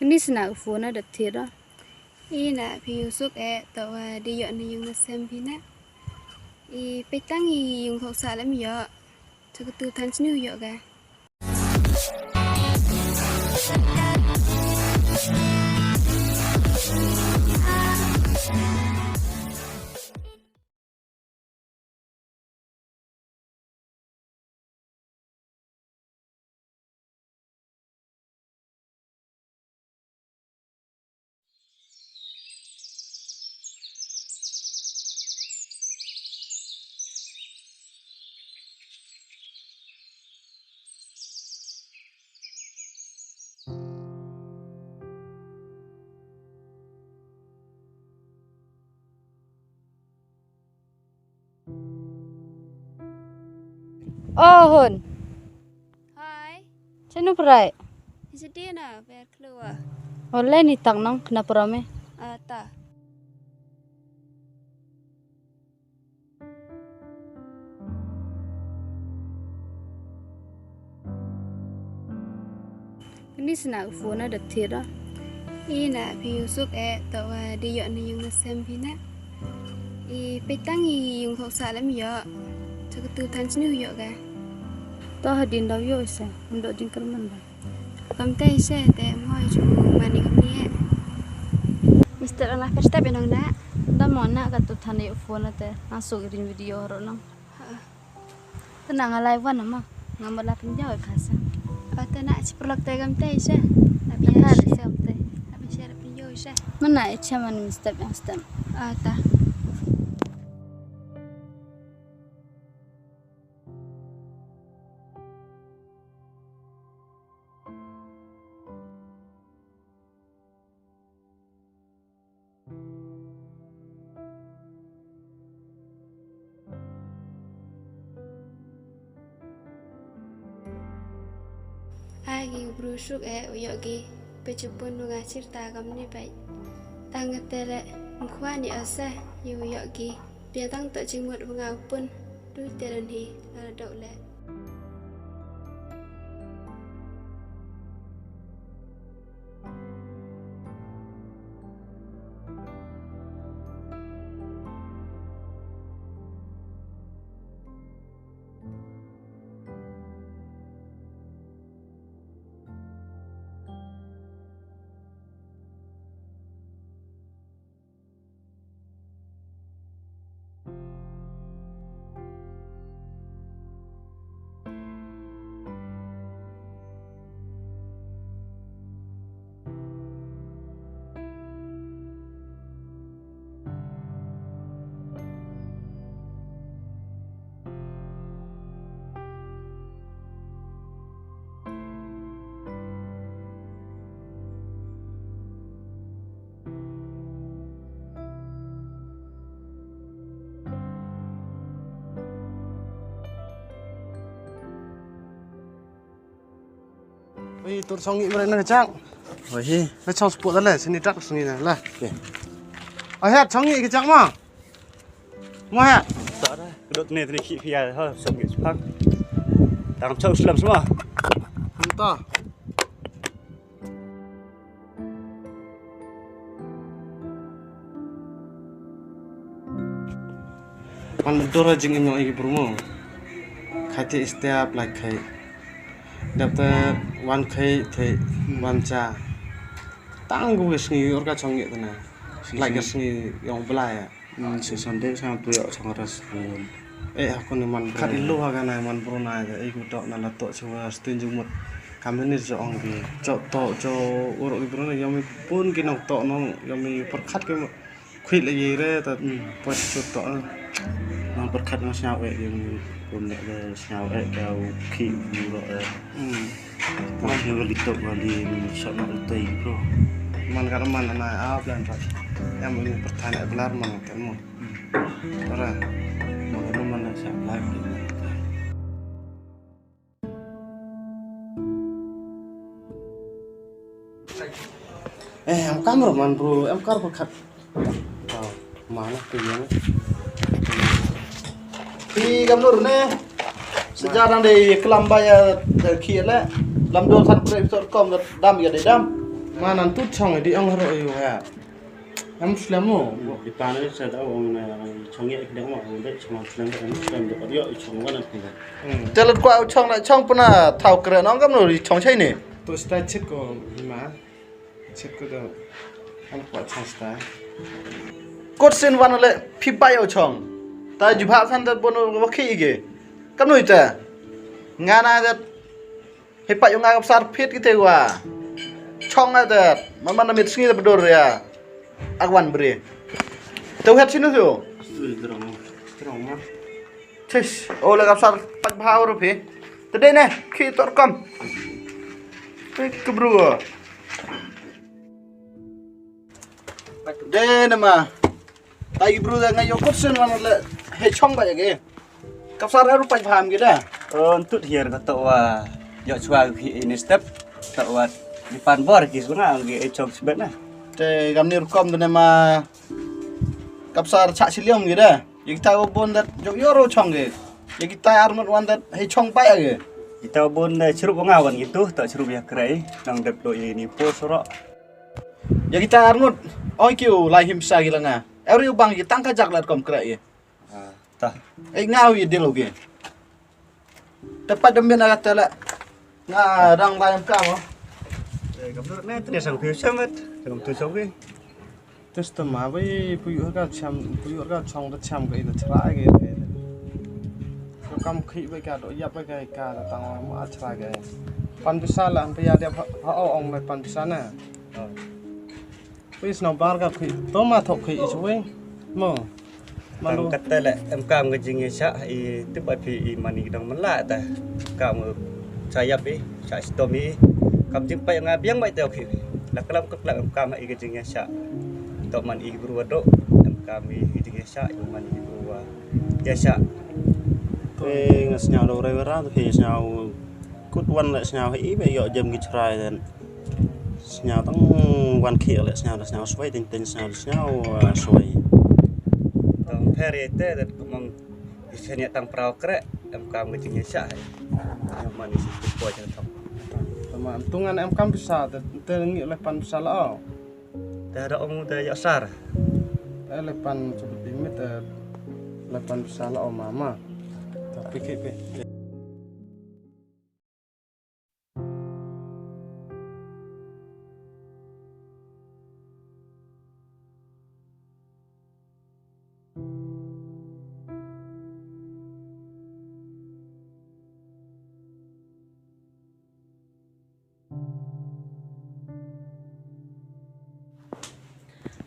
Ini senak phone ada tiada. Ina piusuk tawa di yo ni yung nasem pina. Petang yung kau salam yo. Cakutu tan sinu yo ga. Oh hon, Hai, cenu perai. sedih na biar keluar. Oleh ni tang nang kenapa rame? Ta. Ini senak phone ada tiada. Ina piusuk tawa di yo ni yung nasem pina. Petang yung kau salam yo. Cakutu tan sinu yo ga. Toh hadin dah yo isa, untuk jingkar mana? Kam tay se te moi chu mani kam ni. Mister Allah pesta benang na. Dah mau nak kat tu thane phone ada, masuk irin video orang nang. Tenang alai wan nama, ngambil pinjau kasa. Ta nak seperlak tay kam tay se. Abi Ada ya. sampai. Abi share pinjau se. Mana icha mana Mister yang stem. Ta. Agi brusuk uyogi pecupun nunga cerita kamni baik. Tangat tere mkhwani asa yu uyogi biatang tak cimut mengapun du teren hi dok le. Oi, tur songi mereka kecang. Ôi hi, Lấy cho sport lên, xin đi trắc songi này, lên. kì, Hết songi kecang mà. Mua hết. sợ đấy, cái đốt này thì khi phía thôi, xong cái phát, đang chơi slam semua. Entah. Man betul aja ngomong ini berumo. Kati istiap like kai. Dapet one kai te one cha. Tanggu kesini orga songi tu na. Like kesini yang belai. Sesuatu sama tuh ya sangat ras. Aku ni man kat ilu agan na man bruna je. Aku dok na latok sewa setunjuk mut. Kami ni jo anggi. Jo tok jo urut di bruna yang mi pun kinok tok nong yang mi perkat ke kuit lagi re tapi pas jo tok. Nó berkat nó sao vậy nhưng còn lại là sao vậy cao khi nhiều rồi. Mà nhiều cái lịch tục là đi sợ nó tùy bro. Man karena mana na plan ras. Yang ini pertanyaan belar mana temu. Ora. Mà nó mà là sao lại Em kameraman bro, em kar perkat. Mana kuyang. Thì cầm nút này sejak đang đi kelam bayar kia leh lam dua san pre episode kom đam ya đam Mana tut chong di ang haro yo ya. Am slamo. Di pana sa daw ang chong ye kedang mo ang dek chong slam ang slam de audio chong wan ang pinga. Jalan kwa chong lại chong puna thao kere nong kam nori chong chai ni. Tu style check ko ma. Check ko do. Am kwa chong style. Cốt xin văn lại phi bay ở chong. Ta chụp hạ san ta bono có khi kì. Kam nori ta. Nga na ta. Hei bay nga kap sar Phet cái wa. Chong na ta. Mama na mit singi ta bedor ya. Agwan bre. Tau het sinu tu. Sui drong. Strong ma. Tis. Oh la kap sar pat bhau ro phi. Ta đây nè, khi tor kam. Cái bro. Đây nè mà. Tay bro da ngay yo cốt xin văn lại hei chong bay kì. Kap sar ro pat pham kì da. Untuk hier kata wa yo chua ki ini step tak wa di pan bor ki sunga ngi chong sebet na. Te gam ni rukom tu nama kapsar chak siliom gitu dah. Yang kita obon dat jok yoro chong gitu. Yang kita armut wan dat hei chong pai gitu. Kita bon cerup ngawan gitu tak cerup ya kerai nang deploy ini posoro. Yang kita armut oi kiu lai himsa gitu nga. Euri ubang kita tangka jak lat kom kerai. Tah. Ngau ye delo gitu. Tepat demi nak kata lah. Nga rang bayam kamu. Gambar na tu sang piu samet. Sang tu sang ki. Terus tema với puyu ka chong da cham cái da chra cái. Ko kam khi với cả đội yap với cái cả da tang ma chra cái. Pan bisa lah pe ya dia ha ong mai pan bisa na. Wis no bar ka khi to ma thok khi chuwe. Mo. Malu kata le em kam ke jing sa I tu ba pi mani dang mala ta. Kam saya pi sa stomi. Kam jing pa nga biang bai teo khi. La kalam kak la em kam I ke jing sa. To man I bru do em kam I jing sa I man I bru ya sa. Pe ngas nyau do rai ra pe nyau kut wan le nyau hi be yo jem ki chrai den. Nyau tang wan khi le nyau swai tin nyau swai. Perete dat kumang isenya tang prau kre em kam ke jing sa. Em man I si po jang tam. Tema tungan em kam bisa te ngi le pan bisa la. Dah ada om dah ya sar. Le pan seperti ini te le pan bisa la mama. Tapi ke.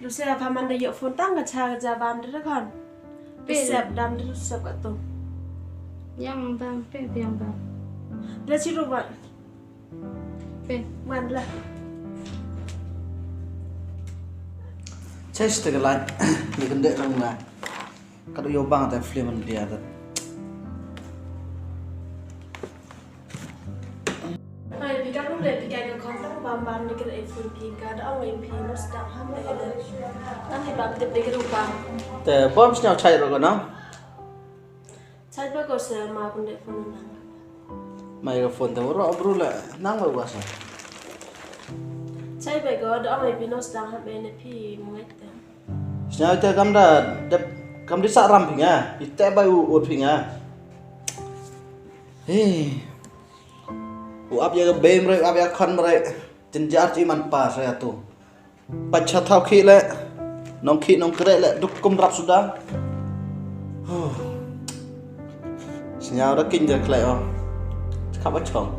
Lu saya paman da yok phone tang cha ja bam de kon. Pisap dam de sap ka tu. Yang bang pe yang bang. La chi ru wan. Pe Wan la. Chest ke lai. Ni kan dek rang na. Kado yo bang ta film dia dat. Hai pi kan lu le pi kan kon tang bam bam de ke iPhone pi ka da au MP no start ham le ele. Tan hai bam tip de ke ru bam. Te bom snyau chai ro no. Chai ba ko se ma kun de phone nang. Microphone te ro bru la nang ba wasa. Chai ba ko da au MP no start ham ele pi mo te. Snyau te kam da kam di sa ram pinga. Ite ba u pinga. Hey. Ap ya bem re ap ya khon re tin jar chi man pa sa tu pacha thau khi le nong kre le duk kum rap sudah sinyal da king de kleo khap chong